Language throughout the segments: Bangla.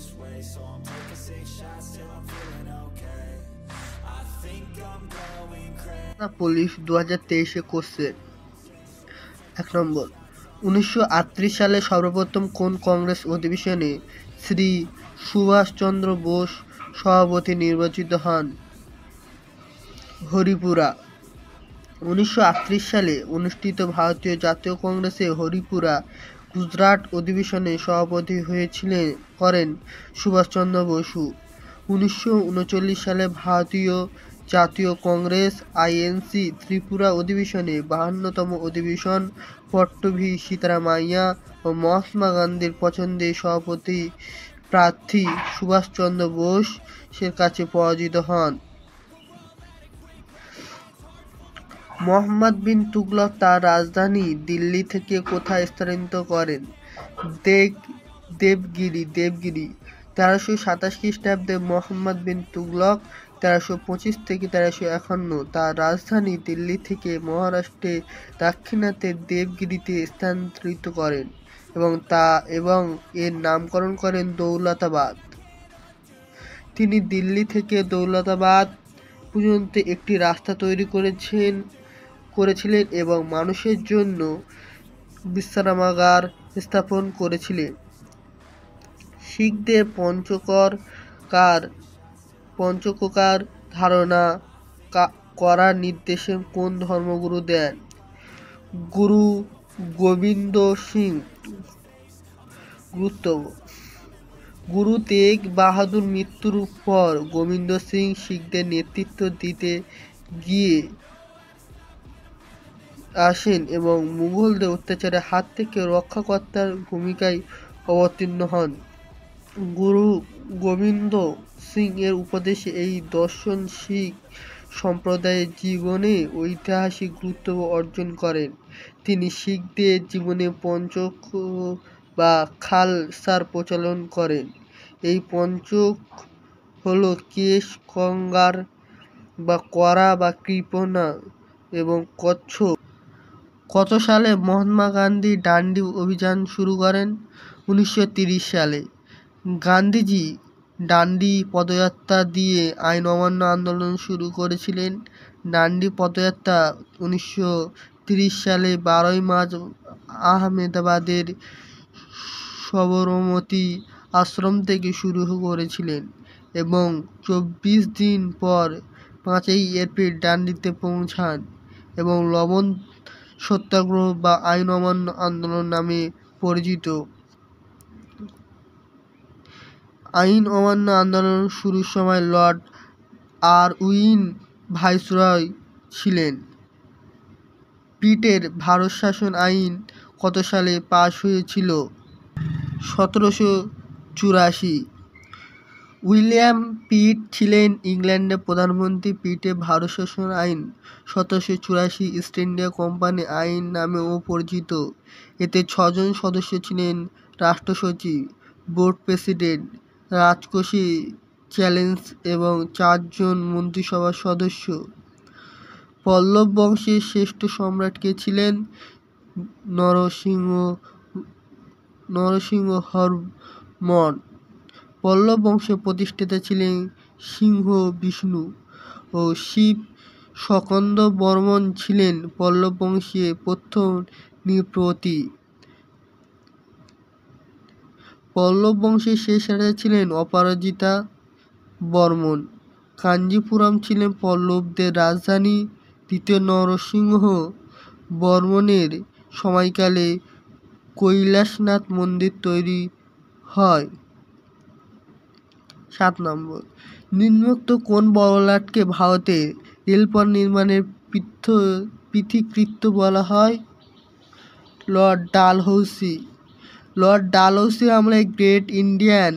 this way, so I'm taking 6 shots till I'm feeling okay. I think I'm going crazy. Police 2023-এ করছে। 1 নম্বর, 1938 সালে সর্বপ্রথম কোন কংগ্রেস অধিবেশনে শ্রী সুভাষচন্দ্র বোস সভাপতি নির্বাচিত হন? হরিপুরা। 1938 সালে অনুষ্ঠিত ভারতীয় জাতীয় কংগ্রেসে হরিপুরা, গুজরাট অধিবেশনে সভাপতি করেন সুভাষচন্দ্র বসু। 1939 সালে ভারতীয় জাতীয় কংগ্রেস আইএনসি ত্রিপুরা অধিবেশনে 52তম অধিবেশন পট্টভি সীতারামাইয়া ও মহাত্মা গান্ধীর পছন্দের সভাপতি প্রার্থী সুভাষচন্দ্র বোসের কাছে পরাজিত হন। মোহাম্মদ বিন তুগলক তার রাজধানী দিল্লি থেকে কোথায় স্থানান্তরিত করেন? দেবগিরি। 1327 খ্রিস্টাব্দে মোহাম্মদ বিন তুগলক 1325 থেকে 1351 তার রাজধানী দিল্লি থেকে মহারাষ্ট্রের দাক্ষিণাত্যে দেবগিরিতে স্থানান্তরিত করেন এবং এর নামকরণ করেন দৌলতাবাদ। তিনি দিল্লি থেকে দৌলতাবাদ পর্যন্ত একটি রাস্তা তৈরি করেছিলেন এবং মানুষের জন্য বিশ্রামাগার স্থাপন করেছিলেন। শিখদের পঞ্চককার ধারণা করার নির্দেশ কোন ধর্মগুরু দেন? গুরু গোবিন্দ সিং। গুরুত্ব: গুরু তেগ বাহাদুর মৃত্যুর পর গোবিন্দ সিং শিখদের নেতৃত্ব দিতে গিয়ে আসেন এবং মুঘলদের অত্যাচারের হাত থেকে রক্ষাকর্তার ভূমিকায় অবতীর্ণ হন। গুরু গোবিন্দ সিং এর উপদেশে এই দর্শন শিখ সম্প্রদায়ের জীবনে ঐতিহাসিক গুরুত্ব অর্জন করেন। তিনি শিখদের জীবনে পঞ্চক বা খালসার প্রচলন করেন। এই পঞ্চক হল কেশ, কঙ্গার বা করা বা কৃপণা এবং কচ্ছপ। কত সালে মহাত্মা গান্ধী ডান্ডি অভিযান শুরু করেন? 1930 সালে। গান্ধীজি ডান্ডি পদযাত্রা দিয়ে আইন অমান্য আন্দোলন শুরু করেছিলেন। ডান্ডি পদযাত্রা 1930 সালে 12ই মার্চ আহমেদাবাদের সবরমতী আশ্রম থেকে শুরু করেছিলেন এবং 24 দিন পর 5ই এপ্রিল ডান্ডিতে পৌঁছান এবং লবণ সত্যাগ্রহ বা আইন অমান্য আন্দোলন নামে পরিচিত। আইন অমান্য আন্দোলন শুরুর সময় লর্ড আরউইন ভাইসরয় ছিলেন। পিটের ভারত শাসন আইন কত সালে পাশ হয়েছিল? 1784। উইলিয়াম পিট ছিলেন ইংল্যান্ডের প্রধানমন্ত্রী। পিটের ভারত শাসন আইন 1784 ইস্ট ইন্ডিয়া কোম্পানি আইন নামেও পরিচিত। এতে 6 জন সদস্য ছিলেন: রাষ্ট্র সচিব, বোর্ড প্রেসিডেন্ট, রাজকোষী চ্যান্সেলর এবং 4 জন মন্ত্রিসভার সদস্য। পল্লব বংশের শ্রেষ্ঠ সম্রাট কে ছিলেন? নরসিংহবর্মন। পল্লব বংশের প্রতিষ্ঠাতা ছিলেন সিংহ বিষ্ণু ও শিব স্কন্দ বর্মন ছিলেন পল্লব বংশের প্রথম নৃপতি। পল্লব বংশের শেষ রাজা ছিলেন অপরাজিতা বর্মন। কাঞ্চীপুরম ছিলেন পল্লবদের রাজধানী। দ্বিতীয় নরসিংহ বর্মনের সময়কালে কৈলাসনাথ মন্দির তৈরি হয়। 7 নম্বর, নিম্নোক্ত কোন বড়লাটকে ভারতের রেলপথ নির্মাণের পথিকৃৎ বলা হয়? লর্ড ডালহৌসি। লর্ড ডালহৌসি আমলে great Indian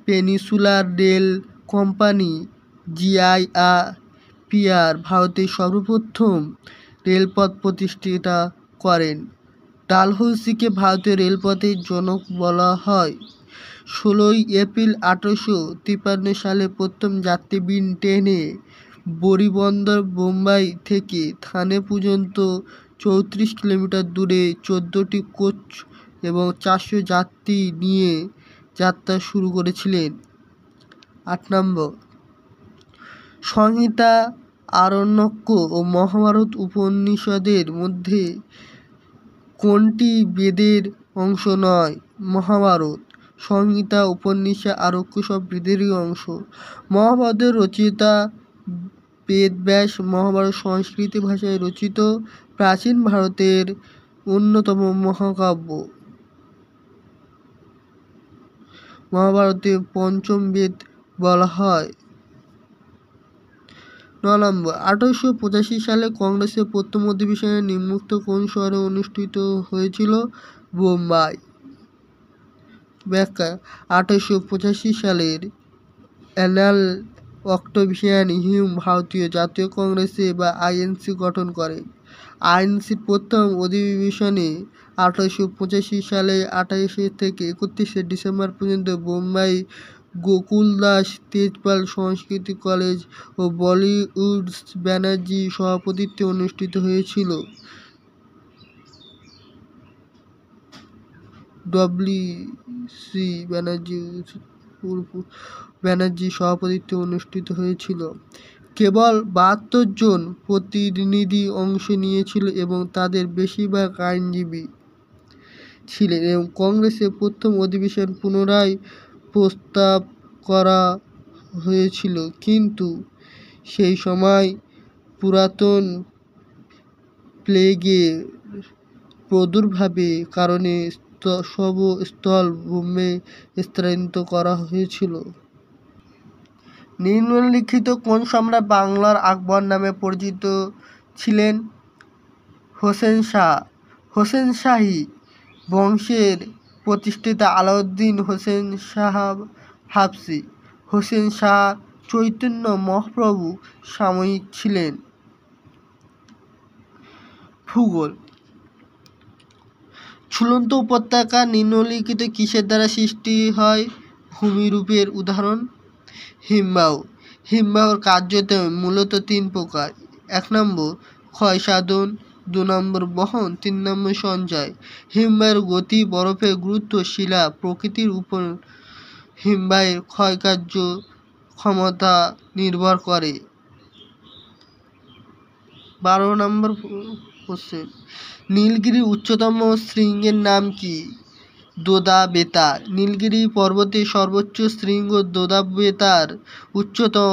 peninsular rail company GIPR ভারতের সর্বপ্রথম রেলপথ প্রতিষ্ঠা করেন। ডালহৌসিকে ভারতীয় রেলপথের জনক বলা হয়। 16ই এপ্রিল 1853 সালে প্রথম যাত্রীবিহীন ট্রেনে বোরিবন্দর বোম্বাই থেকে থানে পর্যন্ত 34 কিলোমিটার দূরে 14টি কোচ এবং 400 যাত্রী নিয়ে যাত্রা শুরু করেছিলেন। 8 নম্বর, সংহিতা, আরণ্যক ও মহাভারত উপনিষদের মধ্যে কোনটি বেদের অংশ নয়? মহাভারত। সংহিতা, উপনিষদ, আরণ্যক সব বেদেরই অংশ। মহাভারতের রচয়িতা বেদব্যাস। মহাভারত সংস্কৃত ভাষায় রচিত প্রাচীন ভারতের অন্যতম মহাকাব্য। মহাভারতে পঞ্চম বেদ বলা হয়। 9 নম্বর, 1885 সালে কংগ্রেসের প্রথম অধিবেশন নিম্নোক্ত কোন শহরে অনুষ্ঠিত হয়েছিল? বোম্বাই। ব্যাখ্যা: 1885 সালের অ্যানুয়াল অধিবেশন হিউম ভারতীয় জাতীয় কংগ্রেস বা আইএনসি গঠন করেন। আইএনসির প্রথম অধিবেশনে 1885 সালের 28 থেকে 31 ডিসেম্বর পর্যন্ত বোম্বাই গোকুলদাস তেজপাল সংস্কৃত কলেজ ও বলিউড ব্যানার্জি সভাপতিত্বে অনুষ্ঠিত হয়েছিল। ডব্লিউ.সি. ব্যানার্জি সভাপতিত্বে অনুষ্ঠিত হয়েছিল। কেবল 72 জন প্রতিনিধি অংশ নিয়েছিল এবং তাদের বেশিরভাগ আইনজীবী ছিলেন এবং কংগ্রেসের প্রথম অধিবেশন পুনরায় প্রস্তাব করা হয়েছিল, কিন্তু সেই সময় পুরাতন প্লেগের প্রাদুর্ভাবের কারণে সভাস্থল বোম্বে স্থানান্তরিত করা হয়েছিল। নিম্নলিখিত কোন সম্রাট বাংলার আকবর নামে পরিচিত ছিলেন? হোসেন শাহ। হোসেন শাহী বংশের প্রতিষ্ঠাতা আলাউদ্দিন হোসেন শাহ হাফসি। হোসেন শাহ চৈতন্য মহাপ্রভু সাময়িক ছিলেন। ভূগোল। ঝুলন্ত উপত্যকা নিম্নলিখিত কিসের দ্বারা সৃষ্টি হয়? ভূমিরূপের উদাহরণ: হিমবাহ। হিমবাহর কার্যত মূলত 3 প্রকার। 1 নম্বর, ক্ষয়সাধন, 2 নম্বর, বহন, 3 নম্বর, সঞ্চয়। হিমবাহের গতি, বরফের গুরুত্ব, শিলা প্রকৃতির উপর হিমবাহের ক্ষয়কার্য ক্ষমতা নির্ভর করে। 12 নম্বর কোশ্চেন, নীলগিরির উচ্চতম শৃঙ্গের নাম কি? দোদা বেতার। নীলগিরি পর্বতের সর্বোচ্চ শৃঙ্গ দোদা বেতার উচ্চতা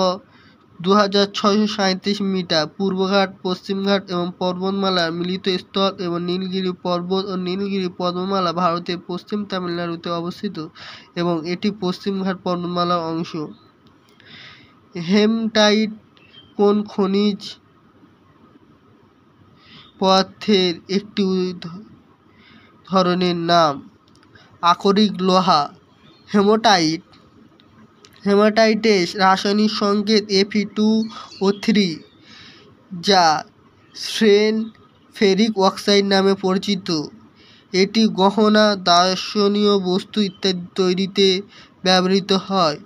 2637 মিটার। পূর্বঘাট, পশ্চিমঘাট এবং পর্বতমালার মিলিত স্থল এবং নীলগিরি পর্বত ও নীলগিরি পর্বতমালা ভারতের পশ্চিম তামিলনাড়ুতে অবস্থিত এবং এটি পশ্চিমঘাট পর্বতমালার অংশ। হেমাটাইট কোন খনিজ পদার্থের একটি ধরনের নাম? আকরিক লোহা। হেমাটাইটের রাসায়নিক সংকেত Fe2O3, যা সেন ফেরিক অক্সাইড নামে পরিচিত। এটি গহনা, দর্শনীয় বস্তু ইত্যাদি তৈরিতে ব্যবহৃত হয়।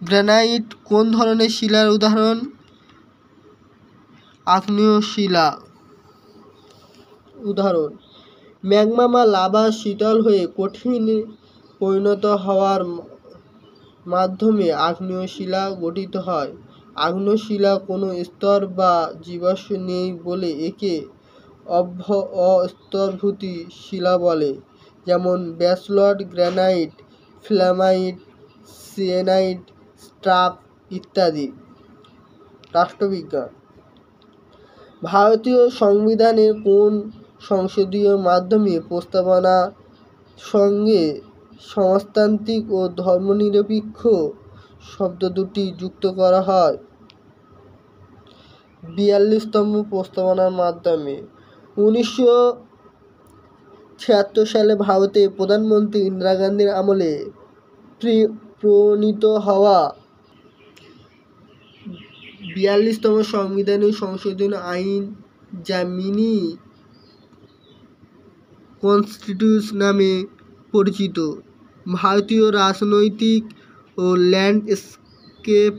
গ্রানাইট কোন ধরনের শিলার উদাহরণ? আগ্নেয় শিলা। উদাহরণ: ম্যাগমা বা লাভা শীতল হয়ে কঠিনে পরিণত হওয়ার মাধ্যমে আগ্নেয় শিলা গঠিত হয়। আগ্নেয় শিলা কোনো স্তর বা জীবাশ্ম নেই বলে একে অস্তরভূত শিলা বলে, যেমন ব্যাসল্ট, গ্রানাইট, ফ্ল্যামাইট, সিয়েনাইট, স্ট্রাপ ইত্যাদি। রাষ্ট্রবিজ্ঞান। ভারতীয় সংবিধানের কোন সংসদীয় মাধ্যমে প্রস্তাবনার সঙ্গে সমাজতান্ত্রিক ও ধর্মনিরপেক্ষ শব্দ দুটি যুক্ত করা হয়? 42তম প্রস্তাবনার মাধ্যমে। 1976 সালে ভারতের প্রধানমন্ত্রী ইন্দিরা গান্ধীর আমলে প্রণীত হওয়া 42তম সাংবিধানিক সংশোধনী আইন, যা মিনি কনস্টিটিউশন নামে পরিচিত, ভারতীয় রাজনৈতিক ও ল্যান্ডস্কেপ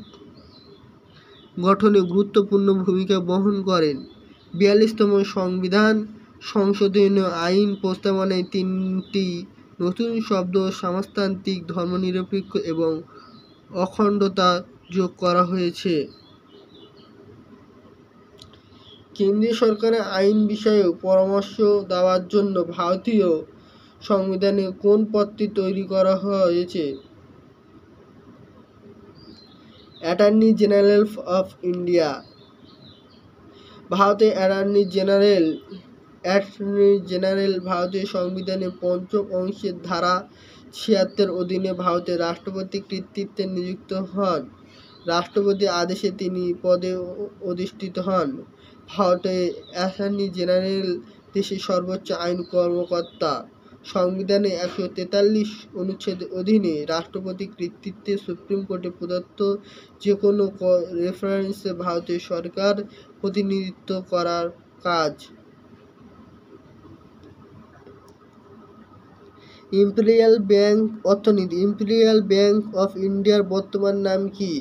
গঠনে গুরুত্বপূর্ণ ভূমিকা বহন করেন। 42তম সংবিধান সংশোধনীয় আইন প্রস্তাবনায় 3টি নতুন শব্দ সমাজতান্ত্রিক, ধর্মনিরপেক্ষ এবং অখণ্ডতা যোগ করা হয়েছে। কেন্দ্রীয় সরকারের আইন বিষয়ে পরামর্শ দেওয়ার জন্য ভারতীয় সংবিধানে কোন পদটি তৈরি করা হয়েছে? Attorney general of India. ভারতের অ্যাটর্নি জেনারেল ভারতীয় সংবিধানের 5ম অংশের ধারা 76 অধীনে ভারতের রাষ্ট্রপতির কর্তৃত্বে নিযুক্ত হন। রাষ্ট্রপতির আদেশে তিনি পদে অধিষ্ঠিত হন। ভারতের অ্যাটর্নি জেনারেল দেশের সর্বোচ্চ আইন কর্মকর্তা। সংবিধানের 143 অনুচ্ছেদের অধীনে রাষ্ট্রপতির কর্তৃত্বে সুপ্রিম কোর্টে প্রদত্ত যে কোনো রেফারেন্সে ভারতীয় সরকার প্রতিনিধিত্ব করার কাজ। ইম্পেরিয়াল ব্যাংক অর্থনীতি। ইম্পেরিয়াল ব্যাংক অফ ইন্ডিয়ার বর্তমান নাম কি?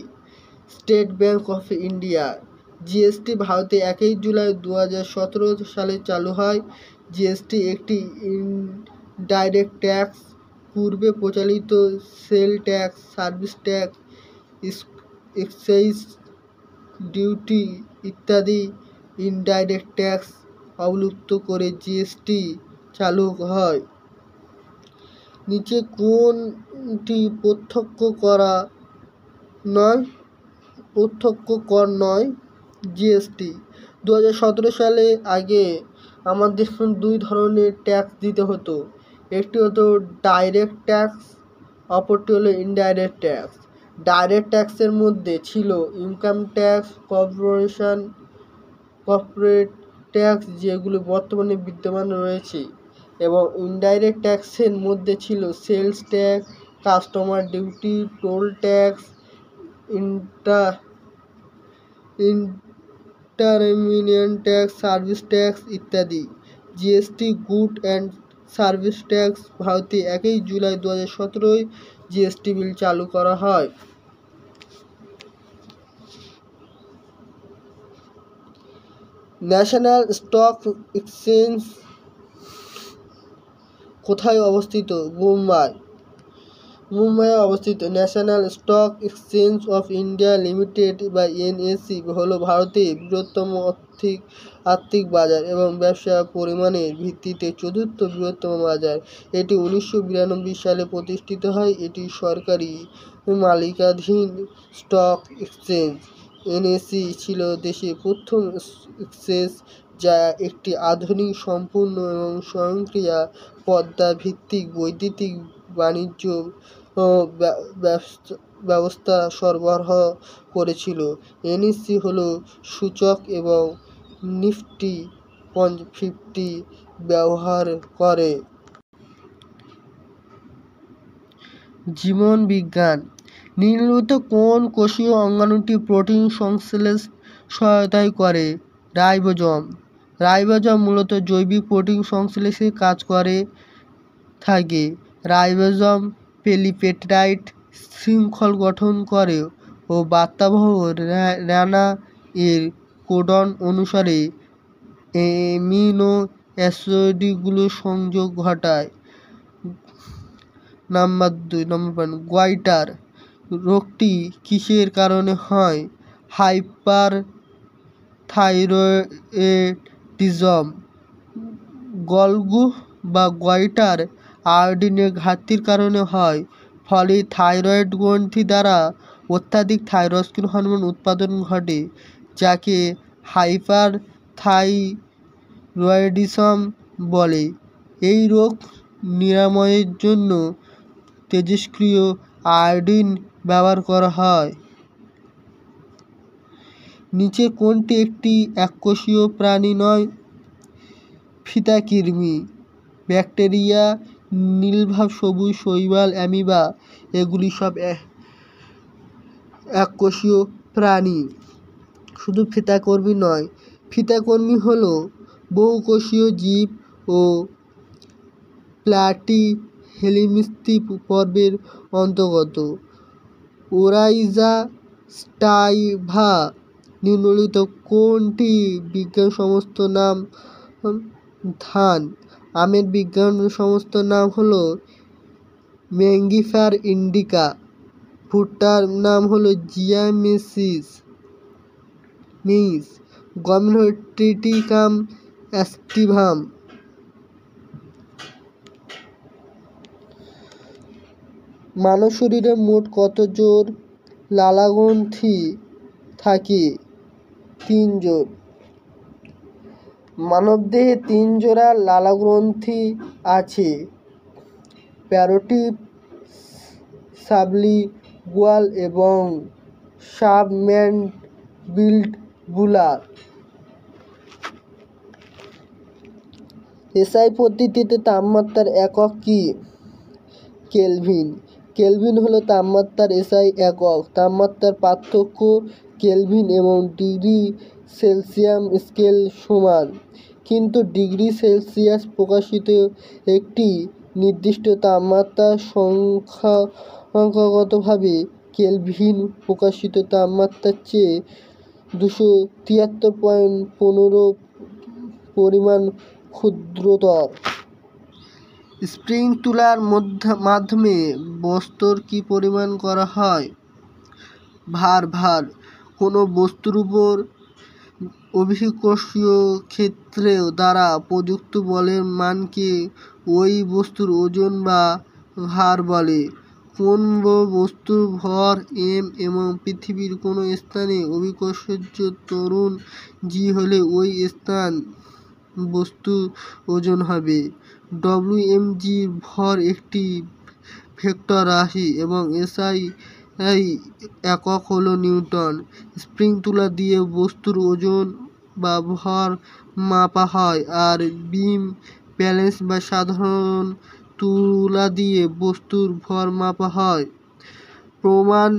State bank of India. GST ভারতে 1 জুলাই 2017 সালে চালু হয়। জিএসটি একটি ইনডাইরেক্ট ট্যাক্স। পূর্বে প্রচলিত sell tax, service tax, excise duty ইত্যাদি ইনডাইরেক্ট ট্যাক্স অবলুপ্ত করে জিএসটি চালু হয়। নিচে কোনটি প্রত্যক্ষ কর নয়? জিএসটি। 2017 সালে আগে আমাদের 2 ধরনের ট্যাক্স দিতে হতো। একটি হতো ডাইরেক্ট ট্যাক্স, অপরটি হলো ইনডাইরেক্ট ট্যাক্স। ডাইরেক্ট ট্যাক্সের মধ্যে ছিল ইনকাম ট্যাক্স, কর্পোরেট ট্যাক্স, যেগুলো বর্তমানে বিদ্যমান রয়েছে, এবং ইনডাইরেক্ট ট্যাক্সের মধ্যে ছিল sales tax, customer duty, toll tax, intermediate tax, service tax ইত্যাদি। GST good and service tax ভারতে 1 জুলাই 2017 জিএসটি বিল চালু করা হয়। ন্যাশনাল স্টক এক্সচেঞ্জ কোথায় অবস্থিত? মুম্বাইয়ে অবস্থিত। National stock exchange of India limited বা এনএসই হলো ভারতের বৃহত্তম আর্থিক বাজার এবং ব্যবসা পরিমাণের ভিত্তিতে 4র্থ বৃহত্তম বাজার। এটি 1992 সালে প্রতিষ্ঠিত হয়। এটি সরকারি মালিকানাধীন স্টক এক্সচেঞ্জ। এনএসই ছিল দেশের প্রথম এক্সচেঞ্জ যা একটি আধুনিক, সম্পূর্ণ এবং স্বয়ংক্রিয় পর্দা ভিত্তিক বৈদ্যুতিক বাণিজ্য ব্যবস্থা সরবরাহ করেছিল। এনএসই হলো সূচক এবং নিফটি 50 ব্যবহার করে। জীবন বিজ্ঞান। নিম্নলিখিত কোন কোষীয় অঙ্গাণুটি প্রোটিন সংশ্লেষে সহায়তা করে? রাইবোজোম। রাইবোজোম মূলত জৈবিক প্রোটিন সংশ্লেষে কাজ করে থাকে। রাইবোজোম পলিপেপটাইড শৃঙ্খল গঠন করে ও বার্তাবহ RNA এর কোডন অনুসারে অ্যামিনো অ্যাসিডগুলোর সংযোগ ঘটায়। নাম্বার 2 গোইটার রোগটি কিসের কারণে হয়? হাইপারথাইরয়েডিজম। গলগু বা গোইটার আয়োডিনের ঘাটতির কারণে হয়। ফলে থাইরয়েড গ্রন্থি দ্বারা অত্যাধিক থাইরক্সিন হরমোন উৎপাদন ঘটে, যাকে হাইপারথাইরয়েডিজম বলে। এই রোগ নিরাময়ের জন্য তেজস্ক্রিয় আয়োডিন ব্যবহার করা হয়। নিচে কোনটি একটি এককোষীয় প্রাণী নয়? ফিতাকৃমি। ব্যাকটেরিয়া, নীলভাব সবুজ শৈবাল, অ্যামিবা এগুলি সব এককোষীয় প্রাণী। শুধু ফিতাকৃমি নয়, ফিতাকৃমি হলো বহুকোষীয় জীব ও প্লাটিহেলমিনথি পর্বের অন্তর্গত। ওরাইজা স্টাইভা। নিম্নলিখিত কোনটি বিজ্ঞান সমস্ত নাম? ধান। আমের বিজ্ঞান সমস্ত নাম হলো ম্যাঙ্গিফার ইন্ডিকা। ভুট্টার নাম হলো জিয়া মেসিস। গমের হলো ট্রিটিকাম অ্যাস্টিভাম। মানব শরীরে মোট কত জোড় লালাগ্রন্থি থাকে? 3 জোড়। মানবদেহে 3 জোড়া লালাগ্রন্থি আছে: প্যারোটিড, সাবলিঙ্গুয়াল এবং সাবম্যান্ডিবুলার। এসআই পদ্ধতিতে তাপমাত্রার একক কি? কেলভিন। কেলভিন হলো তাপমাত্রার এসআই একক। তাপমাত্রার পার্থক্য কেলভিন এবং ডিগ্রি সেলসিয়াস স্কেল সমান, কিন্তু ডিগ্রি সেলসিয়াস প্রকাশিত একটি নির্দিষ্ট তাপমাত্রা সংখ্যাগতভাবে কেলভিন প্রকাশিত তাপমাত্রার চেয়ে 273.15 পরিমাণ ক্ষুদ্রতর। স্প্রিং তুলার মাধ্যমে বস্তুর কি পরিমাণ করা হয়? ভার। কোনো বস্তুর উপর অভিকর্ষীয় ক্ষেত্র দ্বারা প্রযুক্ত বলের মানকে ওই বস্তুর ওজন বা ভার বলে। কোন বস্তুর ভর m এবং পৃথিবীর কোনো স্থানে অভিকর্ষজ ত্বরণ g হলে ওই স্থান বস্তুর ওজন হবে। wmg ভর একটি ভেক্টর রাশি এবং এসআই একক হলো নিউটন। স্প্রিং তুলা দিয়ে বস্তুর ওজন বা ভর মাপা হয়, আর বিম ব্যালেন্স বা সাধারণ তুলা দিয়ে বস্তুর ভর মাপা হয়। প্রমাণ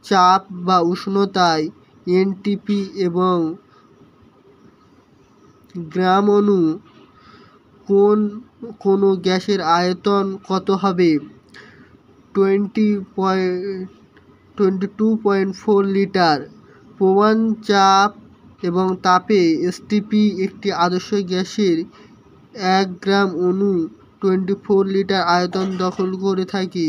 চাপ বা উষ্ণতায় এনটিপি এবং গ্রাম অণু কোন গ্যাসের আয়তন কত হবে? 22.4 লিটার। প্রমাণ চাপ এবং তাপে এসটিপি একটি আদর্শ গ্যাসের 1 গ্রাম অণু 24 লিটার আয়তন দখল করে থাকে।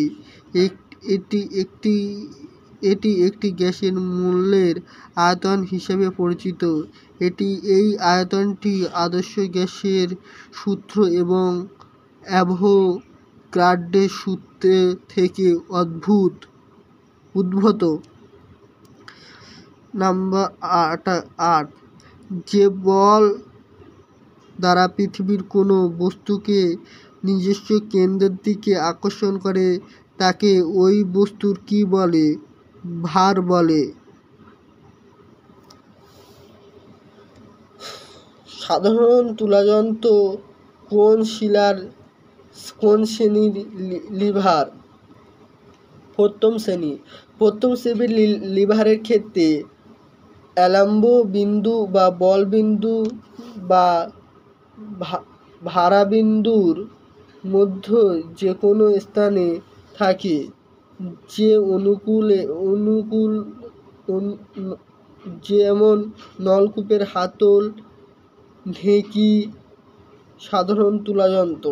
এটি একটি গ্যাসের মূলের আয়তন হিসেবে পরিচিত। এই আয়তনটি আদর্শ গ্যাসের সূত্র এবং অ্যাভোগাড্রোর সূত্র থেকে উদ্ভূত। নাম্বার 8। যে বল দ্বারা পৃথিবীর কোনো বস্তুকে নিজস্ব কেন্দ্রের দিকে আকর্ষণ করে তাকে ওই বস্তুর কি বলে? ভার বলে। সাধারণ তুলাযন্ত্র কোন শ্রেণীর লিভার? প্রথম শ্রেণীর লিভারের ক্ষেত্রে অ্যালাম্ব বিন্দু বা বল বিন্দু বা ভারা বিন্দুর মধ্যে যে কোনো স্থানে থাকে। যেমন নলকূপের হাতল, ঢেঁকি, সাধারণ তুলাযন্ত্র।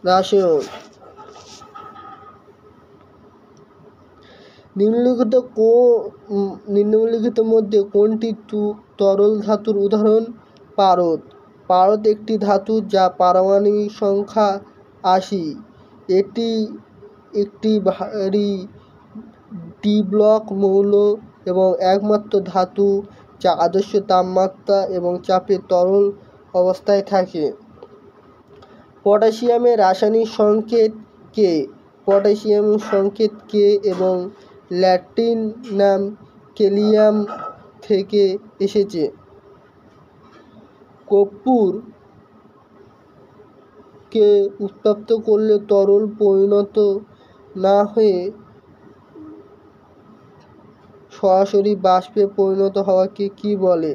রাসায়ন। নিম্নলিখিত মধ্যে কোনটি তরল ধাতুর উদাহরণ? পারদ একটি ধাতু যা পারমাণবিক সংখ্যা 80। এটি একটি ভারী ডি-ব্লক মৌল এবং একমাত্র ধাতু যা আদর্শ তাপমাত্রা এবং চাপে তরল অবস্থায় থাকে। পটাশিয়ামের রাসায়নিক সংকেত কে? পটাশিয়াম সংকেত কে এবং ল্যাটিন নাম কেলিয়াম থেকে এসেছে। কর্পূর কে উত্তপ্ত করলে তরল পরিণত না হয়ে সরাসরি বাষ্পে পরিণত হওয়াকে কি বলে?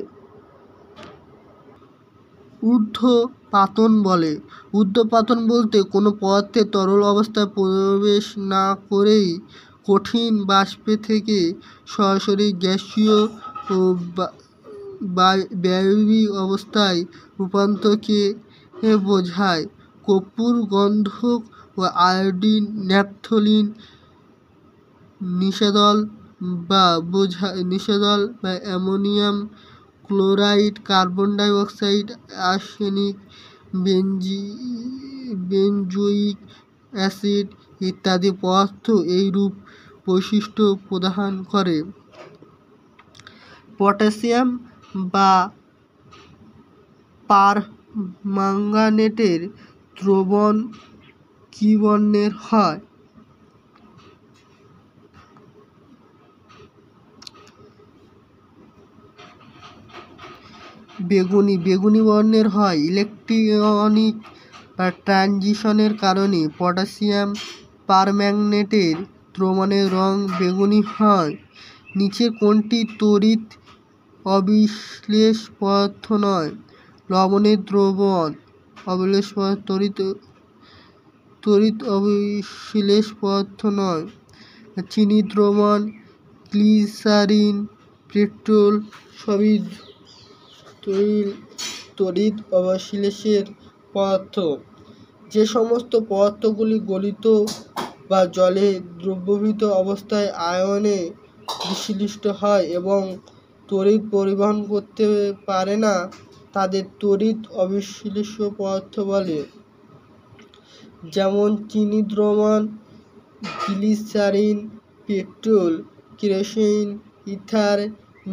ঊর্ধ্বপাতন বলে। ঊর্ধ্বপাতন বলতে কোনো পদার্থের তরল অবস্থায় প্রবেশ না করেই কঠিন বাষ্প থেকে সরাসরি গ্যাসীয় বায়বীয় অবস্থায় রূপান্তরকে বোঝায়। কর্পূর গন্ধক ও আয়োডিন, ন্যাপথলিন, নিষাদল বা ammonium chloride, carbon die oxide, arsenic, benzoic acid ইত্যাদি পদার্থ এইরূপ বৈশিষ্ট্য প্রদান করে। পটাশিয়াম বা পারম্যাঙ্গানেটের দ্রবণ কী বর্ণের হয়? বেগুনি বর্ণের হয়। ইলেকট্রনিক ট্রানজিশনের কারণে পটাশিয়াম পারম্যাঙ্গানেটের দ্রবণের রং বেগুনি হয়। নিচের কোনটি তড়িৎ অবিশ্লেষ পদার্থ নয়? লবণের দ্রবণ তড়িৎ অবিশ্লেষ পদার্থ নয়। চিনির দ্রবণ, গ্লিসারিন, পেট্রোল সবই তড়িৎ অবিশ্লেষের পদার্থ। যে সমস্ত পদার্থগুলি গলিত বা জলে দ্রবীভূত অবস্থায় আয়নে বিশ্লিষ্ট হয় এবং তড়িৎ পরিবহন করতে পারে না তাদের তড়িৎ অবিশ্লেষ্য পদার্থ বলে। যেমন চিনির দ্রবণ, glycerine, petrol, kerosene, ether,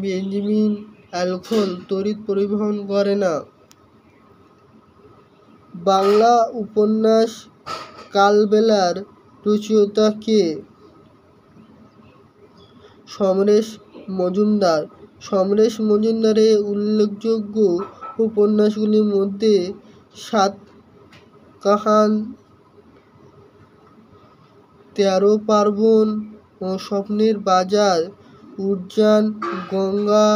benzene, alcohol তড়িৎ পরিবহন করে না। বাংলা উপন্যাস কালবেলার রচয়িতা কে? সমরেশ মজুমদার। সমরেশ মজুমদারের উল্লেখযোগ্য উপন্যাসগুলির মধ্যে সাতকাহান, 13 পার্বণ ও স্বপ্নের বাজার, উড়জান, গঙ্গা,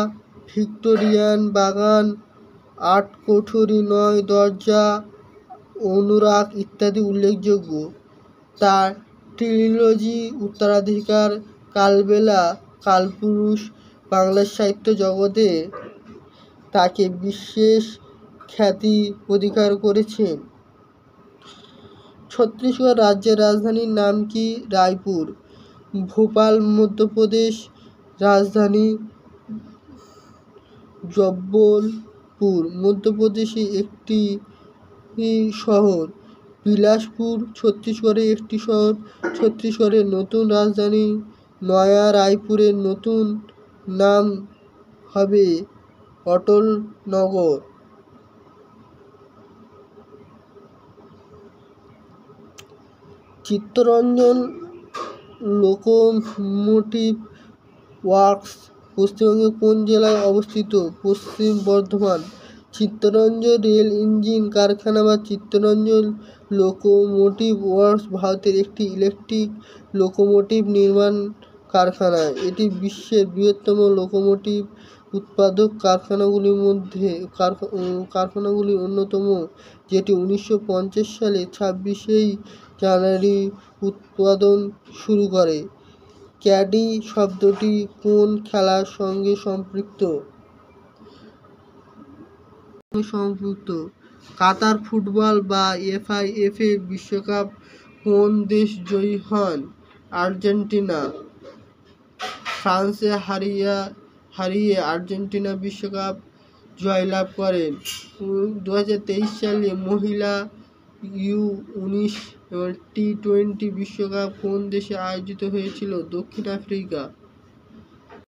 ভিক্টোরিয়ান বাগান, 8 কোঠরি 9 দরজা, অনুরাগ ইত্যাদি উল্লেখযোগ্য। তার ট্রিলজি উত্তরাধিকার, কালবেলা, কালপুরুষ বাংলা সাহিত্য জগতে তাকে বিশেষ খ্যাতি অধিকার করেছে। ছত্তিশগড় রাজ্যের রাজধানীর নাম কি? রায়পুর। ভোপাল মধ্যপ্রদেশ রাজধানী জব্বলপুর মধ্যপ্রদেশে একটি শহর। বিলাসপুর ছত্তিশগড়ের একটি শহর। ছত্তিশগড়ের নতুন রাজধানী নয়া রায়পুরের নতুন নাম হবে অটলনগর। চিত্তরঞ্জন লোকোমোটিভ ওয়ার্কস পশ্চিমবঙ্গের কোন জেলায় অবস্থিত? পশ্চিম বর্ধমান। চিত্তরঞ্জন রেল ইঞ্জিন কারখানা বা চিত্তরঞ্জন লোকোমোটিভ ওয়ার্কস ভারতের একটি ইলেকট্রিক লোকোমোটিভ নির্মাণ কারখানা। এটি বিশ্বের বৃহত্তম লোকোমোটিভ উৎপাদক কারখানাগুলির অন্যতম, যেটি 1950 সালে 26 জানুয়ারি উৎপাদন শুরু করে। ক্যাডি শব্দটি কোন খেলার সঙ্গে সম্পৃক্ত? কাতার ফুটবল বা এফআইএফএ বিশ্বকাপ কোন দেশ জয়ী হন? আর্জেন্টিনা। ফ্রান্সে হারিয়ে আর্জেন্টিনা বিশ্বকাপ জয়লাভ করেন। 2023 সালে মহিলা U19 টি-20 বিশ্বকাপ কোন দেশে আয়োজিত হয়েছিল? দক্ষিণ আফ্রিকা।